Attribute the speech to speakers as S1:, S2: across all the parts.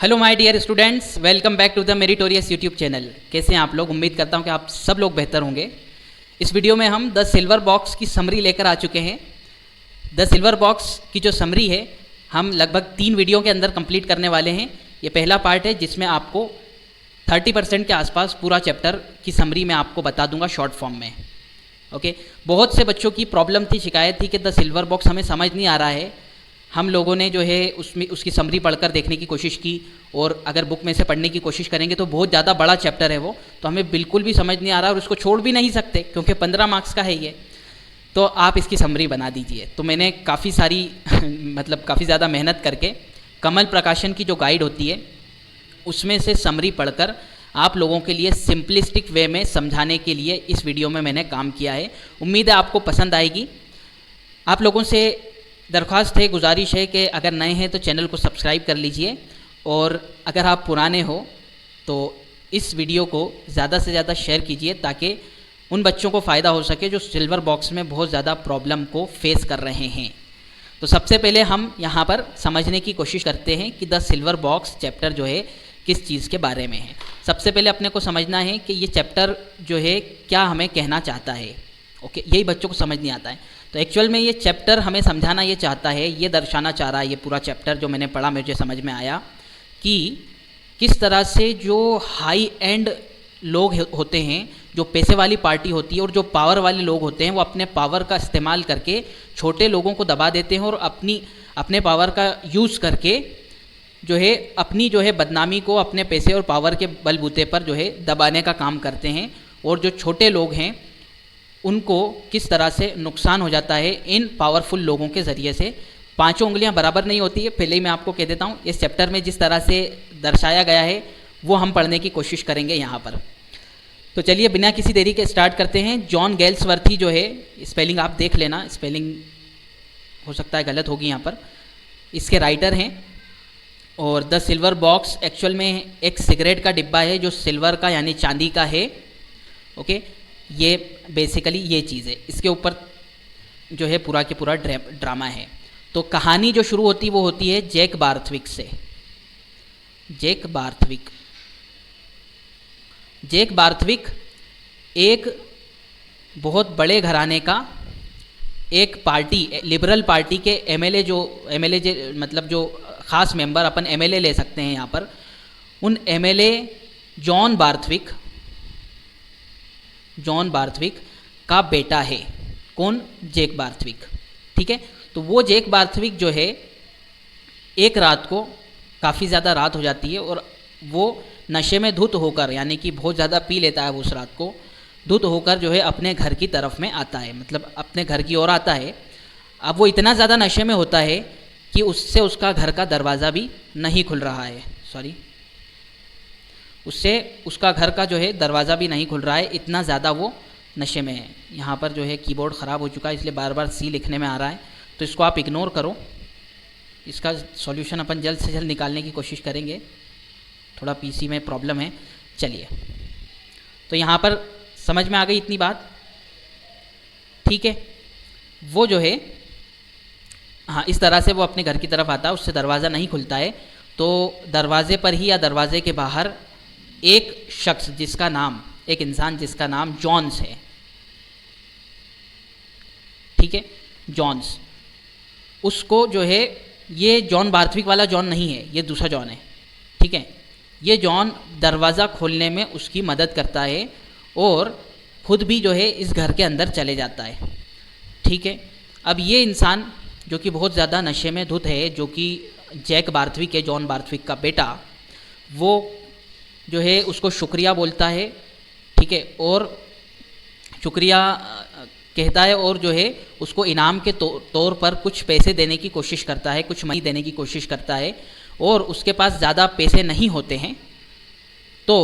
S1: Hello my dear students, welcome back to the meritorious YouTube channel. कैसे हैं आप लोग? उम्मीद करता हूं कि आप सब लोग बेहतर होंगे। इस वीडियो में हम द सिल्वर बॉक्स की समरी लेकर आ चुके हैं। द सिल्वर बॉक्स की जो समरी है हम लगभग 3 वीडियो के अंदर कंप्लीट करने वाले हैं। ये पहला पार्ट है जिसमें आपको 30% के आसपास पूरा चैप्टर की समरी मैं आपको बता दूंगा शॉर्ट फॉर्म में। ओके, बहुत से बच्चों की प्रॉब्लम थी, शिकायत थी कि द सिल्वर बॉक्स हमें समझ नहीं आ रहा है। हम लोगों ने जो है उसमें उसकी समरी पढ़कर देखने की कोशिश की, और अगर बुक में से पढ़ने की कोशिश करेंगे तो बहुत ज़्यादा बड़ा चैप्टर है वो, तो हमें बिल्कुल भी समझ नहीं आ रहा और उसको छोड़ भी नहीं सकते क्योंकि 15 मार्क्स का है ये। तो आप इसकी समरी बना दीजिए। तो मैंने काफ़ी सारी मतलब काफ़ी ज़्यादा मेहनत करके कमल प्रकाशन की जो गाइड होती है उसमें से समरी पढ़कर आप लोगों के लिए सिंपलिस्टिक वे में समझाने के लिए इस वीडियो में मैंने काम किया है। उम्मीद है आपको पसंद आएगी। आप लोगों से दरख्वास्त है, गुजारिश है कि अगर नए हैं तो चैनल को सब्सक्राइब कर लीजिए, और अगर आप पुराने हो तो इस वीडियो को ज़्यादा से ज़्यादा शेयर कीजिए ताकि उन बच्चों को फ़ायदा हो सके जो सिल्वर बॉक्स में बहुत ज़्यादा प्रॉब्लम को फेस कर रहे हैं। तो सबसे पहले हम यहाँ पर समझने की कोशिश करते हैं कि द सिल्वर बॉक्स चैप्टर जो है किस चीज़ के बारे में है। सबसे पहले अपने को समझना है कि ये चैप्टर जो है क्या हमें कहना चाहता है। ओके, यही बच्चों को समझ नहीं आता है। तो एक्चुअल में ये चैप्टर हमें समझाना ये चाहता है, ये दर्शाना चाह रहा है, ये पूरा चैप्टर जो मैंने पढ़ा मुझे समझ में आया कि किस तरह से जो हाई एंड लोग होते हैं, जो पैसे वाली पार्टी होती है और जो पावर वाले लोग होते हैं, वो अपने पावर का इस्तेमाल करके छोटे लोगों को दबा देते हैं और अपने पावर का यूज़ करके जो है अपनी जो है बदनामी को अपने पैसे और पावर के बलबूते पर जो है दबाने का काम करते हैं। और जो छोटे लोग हैं उनको किस तरह से नुकसान हो जाता है इन पावरफुल लोगों के ज़रिए से। पांचों उंगलियां बराबर नहीं होती है, पहले ही मैं आपको कह देता हूँ। इस चैप्टर में जिस तरह से दर्शाया गया है वो हम पढ़ने की कोशिश करेंगे यहाँ पर। तो चलिए बिना किसी देरी के स्टार्ट करते हैं। जॉन गेल्सवर्थी जो है, स्पेलिंग आप देख लेना, स्पेलिंग हो सकता है गलत होगी यहाँ पर, इसके राइटर हैं। और द सिल्वर बॉक्स एक्चुअल में एक सिगरेट का डिब्बा है जो सिल्वर का यानी चांदी का है। ओके, ये बेसिकली ये चीज़ है, इसके ऊपर जो है पूरा के पूरा ड्रामा है। तो कहानी जो शुरू होती है वो होती है जैक बार्थविक से। जैक बार्थविक एक बहुत बड़े घराने का एक पार्टी, लिबरल पार्टी के एमएलए मतलब जो खास मेंबर, अपन एमएलए ले सकते हैं यहाँ पर, उन एमएलए जॉन बार्थविक का बेटा है। कौन? Jack Barthwick. ठीक है, तो वो जैक बार्थविक जो है एक रात को, काफ़ी ज़्यादा रात हो जाती है और वो नशे में धुत होकर, यानी कि बहुत ज़्यादा पी लेता है वो उस रात को, धुत होकर जो है अपने घर की तरफ में आता है, मतलब अपने घर की ओर आता है। अब वो इतना ज़्यादा नशे में होता है कि उससे उसका घर का दरवाज़ा भी नहीं खुल रहा है। उससे उसका घर का जो है दरवाज़ा भी नहीं खुल रहा है, इतना ज़्यादा वो नशे में है। यहाँ पर जो है कीबोर्ड ख़राब हो चुका है इसलिए बार बार सी लिखने में आ रहा है, तो इसको आप इग्नोर करो। इसका सॉल्यूशन अपन जल्द से जल्द निकालने की कोशिश करेंगे, थोड़ा पीसी में प्रॉब्लम है। चलिए, तो यहाँ पर समझ में आ गई इतनी बात? ठीक है, वो जो है हाँ इस तरह से वो अपने घर की तरफ आता है, उससे दरवाज़ा नहीं खुलता है। तो दरवाजे पर ही या दरवाजे के बाहर एक शख्स जिसका नाम, एक इंसान जिसका नाम जॉन्स है, ठीक है, जॉन्स, उसको जो है, ये जॉन बार्थविक वाला जॉन नहीं है, ये दूसरा जॉन है। ठीक है, ये जॉन दरवाज़ा खोलने में उसकी मदद करता है और खुद भी जो है इस घर के अंदर चले जाता है। ठीक है, अब ये इंसान जो कि बहुत ज़्यादा नशे में धुत है, जो कि जैक बार्थविक है, जॉन बार्थविक का बेटा, वो जो है उसको शुक्रिया बोलता है। ठीक है, और शुक्रिया कहता है और जो है उसको इनाम के तौर पर कुछ पैसे देने की कोशिश करता है, कुछ मनी देने की कोशिश करता है। और उसके पास ज़्यादा पैसे नहीं होते हैं तो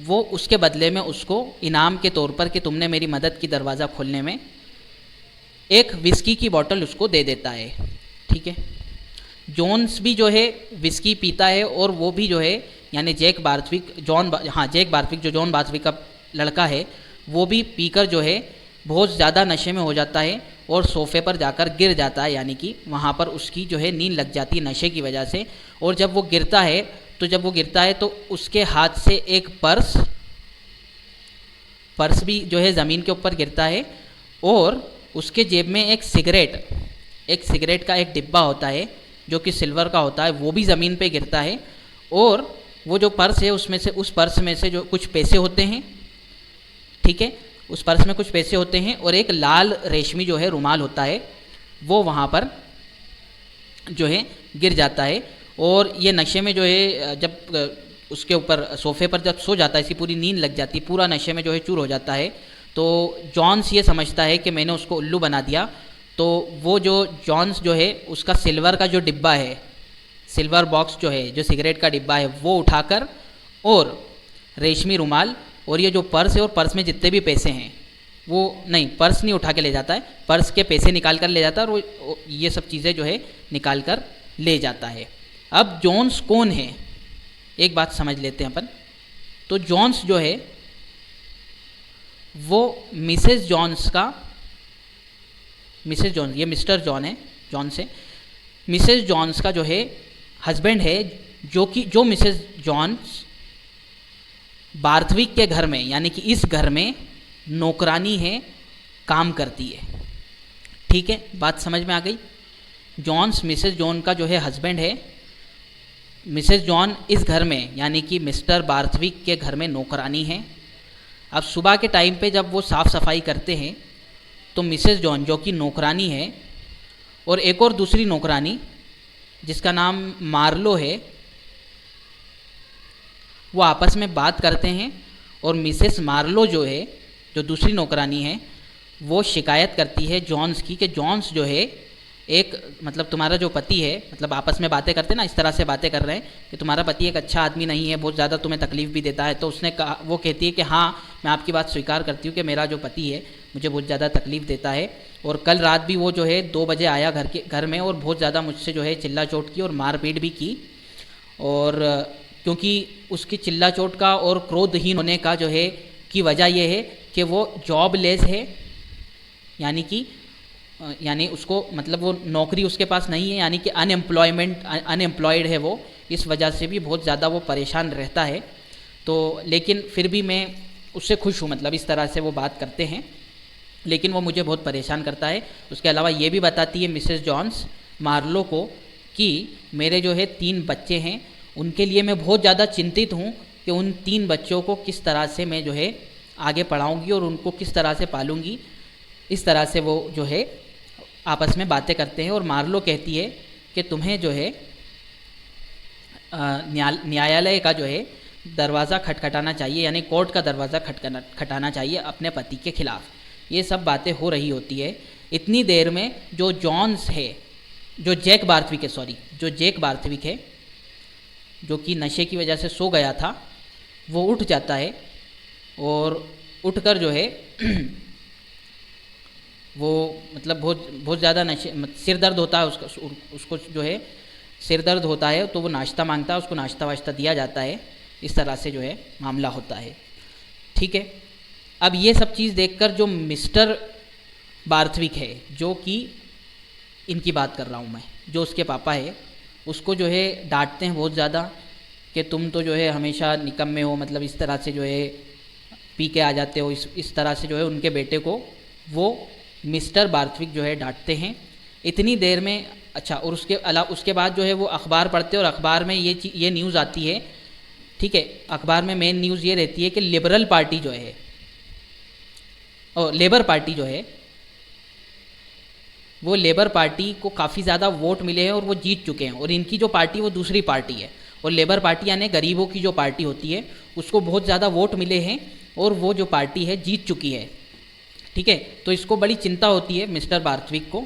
S1: वो उसके बदले में उसको इनाम के तौर पर कि तुमने मेरी मदद की दरवाज़ा खोलने में, एक विस्की की बोतल उसको दे देता है। ठीक है, जॉन्स भी जो है विस्की पीता है और वो भी जो है, यानी जैक बार्थविक जो जॉन बार्थविक का लड़का है, वो भी पीकर जो है बहुत ज़्यादा नशे में हो जाता है और सोफ़े पर जाकर गिर जाता है, यानी कि वहाँ पर उसकी जो है नींद लग जाती है नशे की वजह से। और जब वो गिरता है तो जब वो गिरता है तो उसके हाथ से एक पर्स भी जो है ज़मीन के ऊपर गिरता है, और उसके जेब में एक सिगरेट का एक डिब्बा होता है जो कि सिल्वर का होता है, वो भी ज़मीन पे गिरता है। और वो जो पर्स है उस पर्स में से जो कुछ पैसे होते हैं, ठीक है, उस पर्स में कुछ पैसे होते हैं, और एक लाल रेशमी जो है रुमाल होता है, वो वहाँ पर जो है गिर जाता है। और ये नशे में जो है जब उसके ऊपर सोफे पर जब सो जाता है, इसी पूरी नींद लग जाती है, पूरा नशे में जो है चूर हो जाता है। तो जॉन्स ये समझता है कि मैंने उसको उल्लू बना दिया। तो वो जो जॉन्स जो है उसका सिल्वर का जो डिब्बा है, सिल्वर बॉक्स जो है, जो सिगरेट का डिब्बा है, वो उठाकर और रेशमी रुमाल और ये जो पर्स है और पर्स में जितने भी पैसे हैं, वो नहीं, पर्स नहीं उठा के ले जाता है, पर्स के पैसे निकाल कर ले जाता है, और वो ये सब चीज़ें जो है निकाल कर ले जाता है। अब जॉन्स कौन है, एक बात समझ लेते हैं अपन। तो जॉन्स जो है वो मिसेस जॉन्स, ये मिस्टर जॉन है, जॉन से मिसेस जॉन्स का जो है हस्बैंड है, जो मिसेस जॉन्स बार्थविक के घर में, यानी कि इस घर में नौकरानी है, काम करती है। ठीक है, बात समझ में आ गई। जॉन्स मिसेस जॉन का जो है हस्बैंड है, मिसेस जॉन इस घर में यानी कि मिस्टर बार्थविक के घर में नौकरानी है। अब सुबह के टाइम पे जब वो साफ़ सफाई करते हैं तो मिसेस जॉन जो कि नौकरानी है और एक और दूसरी नौकरानी जिसका नाम मार्लो है, वो आपस में बात करते हैं। और मिसेस मार्लो जो है, जो दूसरी नौकरानी है, वो शिकायत करती है जॉन्स की कि जॉन्स जो है एक, मतलब तुम्हारा जो पति है, मतलब आपस में बातें करते ना, इस तरह से बातें कर रहे हैं कि तुम्हारा पति एक अच्छा आदमी नहीं है, बहुत ज़्यादा तुम्हें तकलीफ़ भी देता है। तो उसने कहा, वो कहती है कि हाँ, मैं आपकी बात स्वीकार करती हूँ कि मेरा जो पति है मुझे बहुत ज़्यादा तकलीफ़ देता है, और कल रात भी वो जो है 2 बजे आया घर में और बहुत ज़्यादा मुझसे जो है चिल्ला चोट की और मारपीट भी की। और क्योंकि उसकी चिल्ला चोट का और क्रोधहीन होने का जो है की वजह यह है कि वो जॉबलेस है, यानी उसको, मतलब वो नौकरी उसके पास नहीं है, यानी कि अनएम्प्लॉयड है वो। इस वजह से भी बहुत ज़्यादा वो परेशान रहता है। तो लेकिन फिर भी मैं उससे खुश हूँ, मतलब इस तरह से वो बात करते हैं, लेकिन वो मुझे बहुत परेशान करता है। उसके अलावा ये भी बताती है मिसेस जॉन्स मार्लो को कि मेरे जो है 3 बच्चे हैं, उनके लिए मैं बहुत ज़्यादा चिंतित हूँ कि उन 3 बच्चों को किस तरह से मैं जो है आगे पढ़ाऊँगी और उनको किस तरह से पालूँगी। इस तरह से वो जो है आपस में बातें करते हैं। और मार्लो कहती है कि तुम्हें जो है न्यायालय का जो है दरवाज़ा खटखटाना चाहिए, यानी कोर्ट का दरवाज़ा खटखटाना चाहिए अपने पति के खिलाफ। ये सब बातें हो रही होती है। इतनी देर में जो जॉन्स है, जो जैक बार्थविक है, जो कि नशे की वजह से सो गया था, वो उठ जाता है और उठकर जो है वो, मतलब बहुत ज़्यादा सिर दर्द होता है उसको जो है सिर दर्द होता है, तो वो नाश्ता मांगता है, उसको नाश्ता वाश्ता दिया जाता है। इस तरह से जो है मामला होता है। ठीक है, अब ये सब चीज़ देखकर जो मिस्टर बार्थविक है, जो कि इनकी बात कर रहा हूँ मैं, जो उसके पापा है, उसको जो है डांटते हैं बहुत ज़्यादा कि तुम तो जो है हमेशा निकम्मे हो, मतलब इस तरह से जो है पी के आ जाते हो। इस तरह से जो है उनके बेटे को वो मिस्टर बार्थविक जो है डांटते हैं। इतनी देर में, अच्छा, और उसके बाद जो है वो अखबार पढ़ते हैं और अखबार में ये न्यूज़ आती है। ठीक है, अखबार में मेन न्यूज़ ये रहती है कि लेबर पार्टी जो है वो लेबर पार्टी को काफ़ी ज़्यादा वोट मिले हैं और वो जीत चुके हैं, और इनकी जो पार्टी वो दूसरी पार्टी है। और लेबर पार्टी यानी गरीबों की जो पार्टी होती है, उसको बहुत ज़्यादा वोट मिले हैं और वो जो पार्टी है जीत चुकी है। ठीक है, तो इसको बड़ी चिंता होती है मिस्टर बार्थविक को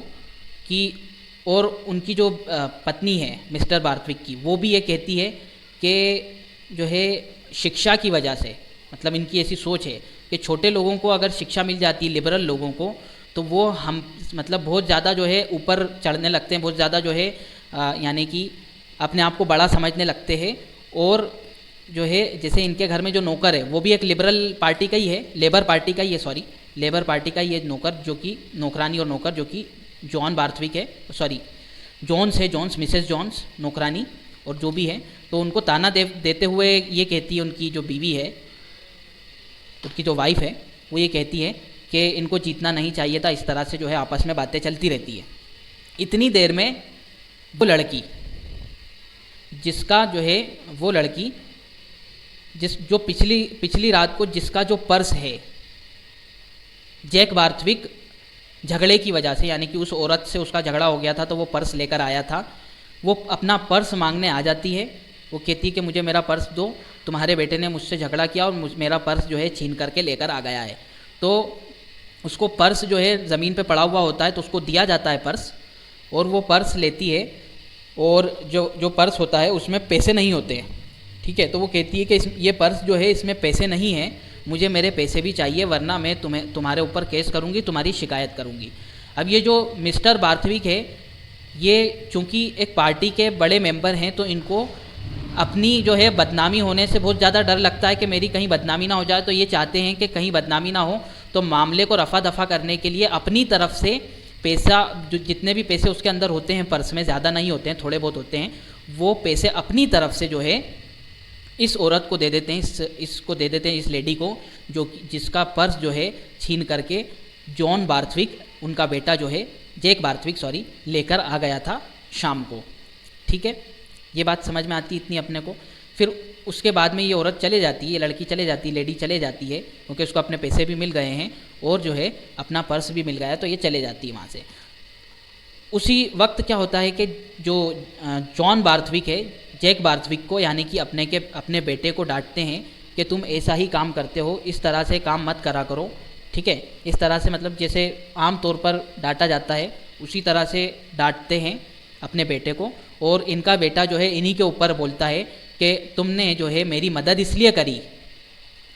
S1: कि, और उनकी जो पत्नी है मिस्टर बार्थविक की, वो भी ये कहती है कि जो है शिक्षा की वजह से, मतलब इनकी ऐसी सोच है कि छोटे लोगों को अगर शिक्षा मिल जाती है, लिबरल लोगों को, तो वो हम मतलब बहुत ज़्यादा जो है ऊपर चढ़ने लगते हैं, बहुत ज़्यादा जो है यानी कि अपने आप को बड़ा समझने लगते हैं। और जो है जैसे इनके घर में जो नौकर है वो भी एक लिबरल पार्टी का ही है, लेबर पार्टी का ही है नौकर, जो कि नौकरानी और नौकर जो कि जॉन बार्थविक है, जॉन्स मिसेस जॉन्स नौकरानी, और जो भी है, तो उनको ताना देते हुए ये कहती है, उनकी जो बीवी है, उनकी जो वाइफ है, वो ये कहती है कि इनको जीतना नहीं चाहिए था। इस तरह से जो है आपस में बातें चलती रहती है। इतनी देर में वो लड़की जो पिछली रात को जिसका जो पर्स है जैक बार्थविक झगड़े की वजह से, यानी कि उस औरत से उसका झगड़ा हो गया था तो वो पर्स लेकर आया था, वो अपना पर्स मांगने आ जाती है। वो कहती है कि मुझे मेरा पर्स दो, तुम्हारे बेटे ने मुझसे झगड़ा किया और मेरा पर्स जो है छीन करके लेकर आ गया है। तो उसको पर्स जो है ज़मीन पे पड़ा हुआ होता है, तो उसको दिया जाता है पर्स, और वो पर्स लेती है, और जो पर्स होता है उसमें पैसे नहीं होते हैं, ठीक है। तो वो कहती है कि ये पर्स जो है इसमें पैसे नहीं हैं, मुझे मेरे पैसे भी चाहिए, वरना मैं तुम्हारे ऊपर केस करूँगी, तुम्हारी शिकायत करूँगी। अब ये जो मिस्टर बार्थविक है, ये चूँकि एक पार्टी के बड़े मेंबर हैं, तो इनको अपनी जो है बदनामी होने से बहुत ज़्यादा डर लगता है कि मेरी कहीं बदनामी ना हो जाए। तो ये चाहते हैं कि कहीं बदनामी ना हो, तो मामले को रफा दफा करने के लिए अपनी तरफ से पैसा, जो जितने भी पैसे उसके अंदर होते हैं पर्स में, ज़्यादा नहीं होते हैं, थोड़े बहुत होते हैं, वो पैसे अपनी तरफ से जो है इस औरत को दे देते हैं, इसको दे देते हैं, इस लेडी को, जिसका पर्स जो है छीन करके जॉन बार्थविक, उनका बेटा जो है जैक बार्थविक लेकर आ गया था शाम को, ठीक है। ये बात समझ में आती इतनी अपने को। फिर उसके बाद में ये औरत चले जाती है, ये लड़की चले जाती है, लेडी चले जाती है, क्योंकि उसको अपने पैसे भी मिल गए हैं और जो है अपना पर्स भी मिल गया है, तो ये चले जाती है वहाँ से। उसी वक्त क्या होता है कि जो जॉन बार्थविक है, जैक बार्थविक को, यानी कि अपने बेटे को डांटते हैं कि तुम ऐसा ही काम करते हो, इस तरह से काम मत करा करो, ठीक है। इस तरह से मतलब जैसे आम तौर पर डांटा जाता है, उसी तरह से डांटते हैं अपने बेटे को। और इनका बेटा जो है इन्हीं के ऊपर बोलता है कि तुमने जो है मेरी मदद इसलिए करी,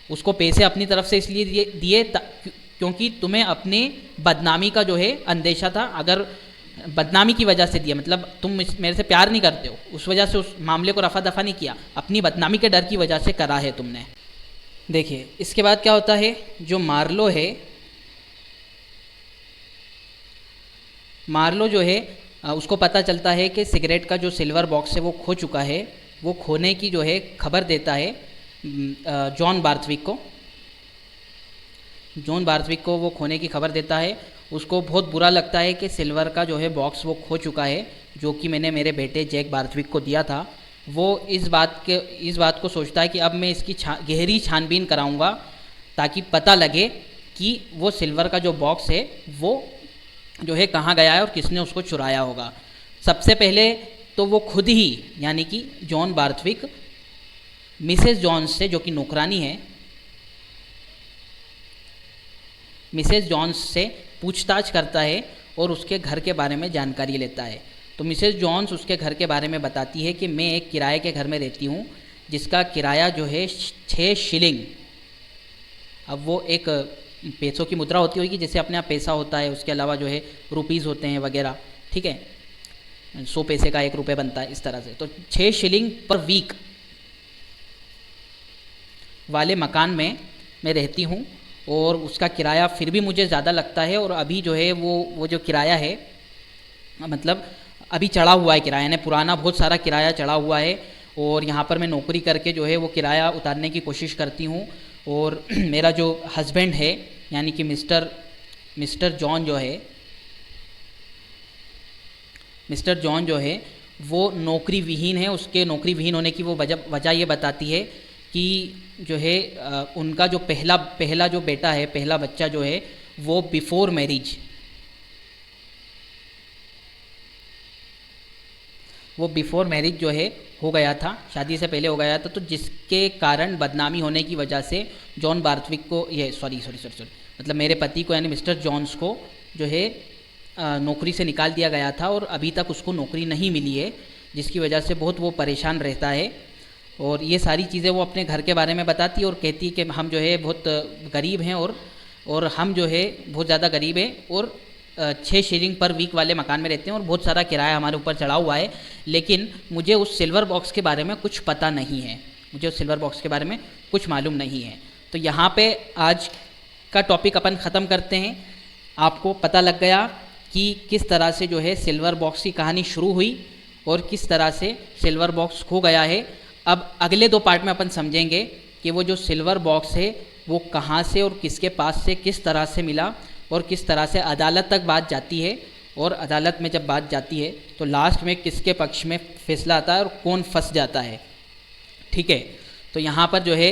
S1: उसको पैसे अपनी तरफ से इसलिए दिए क्योंकि तुम्हें अपनी बदनामी का जो है अंदेशा था। अगर बदनामी की वजह से दिया, मतलब तुम मेरे से प्यार नहीं करते हो, उस वजह से उस मामले को रफा दफा नहीं किया, अपनी बदनामी के डर की वजह से करा है तुमने। देखिए इसके बाद क्या होता है, जो मार्लो है, मार्लो जो है उसको पता चलता है कि सिगरेट का जो सिल्वर बॉक्स है वो खो चुका है। वो खोने की जो है खबर देता है जॉन बार्थविक को। जॉन बार्थविक को वो खोने की खबर देता है। उसको बहुत बुरा लगता है कि सिल्वर का जो है बॉक्स वो खो चुका है, जो कि मैंने मेरे बेटे जैक बार्थविक को दिया था। वो इस बात को सोचता है कि अब मैं इसकी गहरी छानबीन कराऊंगा ताकि पता लगे कि वो सिल्वर का जो बॉक्स है वो जो है कहाँ गया है और किसने उसको चुराया होगा। सबसे पहले तो वो खुद ही, यानी कि जॉन बार्थविक, मिसेस जॉन्स से, जो कि नौकरानी है, मिसेस जॉन्स से पूछताछ करता है और उसके घर के बारे में जानकारी लेता है। तो मिसेस जॉन्स उसके घर के बारे में बताती है कि मैं एक किराए के घर में रहती हूँ जिसका किराया जो है 6 शिलिंग। अब वो एक पैसों की मुद्रा होती होगी, जैसे अपने यहाँ पैसा होता है, उसके अलावा जो है रुपीज़ होते हैं वगैरह, ठीक है, 100 पैसे का 1 रुपये बनता है, इस तरह से। तो 6 शिलिंग पर वीक वाले मकान में मैं रहती हूँ और उसका किराया फिर भी मुझे ज़्यादा लगता है। और अभी जो है वो जो किराया है, मतलब अभी चढ़ा हुआ है किराया ने, पुराना बहुत सारा किराया चढ़ा हुआ है। और यहाँ पर मैं नौकरी करके जो है वो किराया उतारने की कोशिश करती हूँ। और मेरा जो हस्बैंड है, यानी कि मिस्टर जॉन जो है वो नौकरी विहीन है। उसके नौकरी विहीन होने की वो वजह ये बताती है कि जो है उनका जो पहला जो बेटा है, पहला बच्चा जो है वो बिफोर मैरिज जो है हो गया था, शादी से पहले हो गया था। तो जिसके कारण बदनामी होने की वजह से जॉन बार्थविक को, ये सॉरी मतलब मेरे पति को, यानी मिस्टर जॉन्स को जो है नौकरी से निकाल दिया गया था और अभी तक उसको नौकरी नहीं मिली है, जिसकी वजह से बहुत वो परेशान रहता है। और ये सारी चीज़ें वो अपने घर के बारे में बताती है और कहती है कि हम जो है बहुत गरीब हैं और हम जो है बहुत ज़्यादा गरीब हैं और 6 शिलिंग पर वीक वाले मकान में रहते हैं और बहुत सारा किराया हमारे ऊपर चढ़ा हुआ है। लेकिन मुझे उस सिल्वर बॉक्स के बारे में कुछ पता नहीं है, मुझे उस सिल्वर बॉक्स के बारे में कुछ मालूम नहीं है। तो यहाँ पे आज का टॉपिक अपन ख़त्म करते हैं। आपको पता लग गया कि किस तरह से जो है सिल्वर बॉक्स की कहानी शुरू हुई और किस तरह से सिल्वर बॉक्स खो गया है। अब अगले 2 पार्ट में अपन समझेंगे कि वो जो सिल्वर बॉक्स है वो कहाँ से और किसके पास से किस तरह से मिला और किस तरह से अदालत तक बात जाती है, और अदालत में जब बात जाती है तो लास्ट में किसके पक्ष में फैसला आता है और कौन फंस जाता है। ठीक है, तो यहाँ पर जो है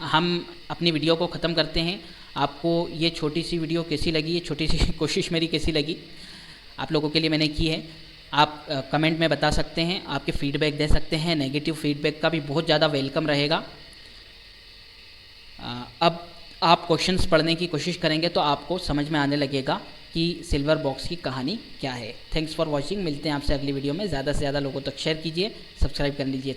S1: हम अपनी वीडियो को ख़त्म करते हैं। आपको ये छोटी सी वीडियो कैसी लगी, ये छोटी सी कोशिश मेरी कैसी लगी आप लोगों के लिए मैंने की है, आप कमेंट में बता सकते हैं, आपके फीडबैक दे सकते हैं। नेगेटिव फीडबैक का भी बहुत ज़्यादा वेलकम रहेगा। अब आप क्वेश्चंस पढ़ने की कोशिश करेंगे तो आपको समझ में आने लगेगा कि सिल्वर बॉक्स की कहानी क्या है। Thanks for watching. मिलते हैं आपसे अगली वीडियो में। ज़्यादा से ज़्यादा लोगों तक शेयर कीजिए, सब्सक्राइब कर लीजिए।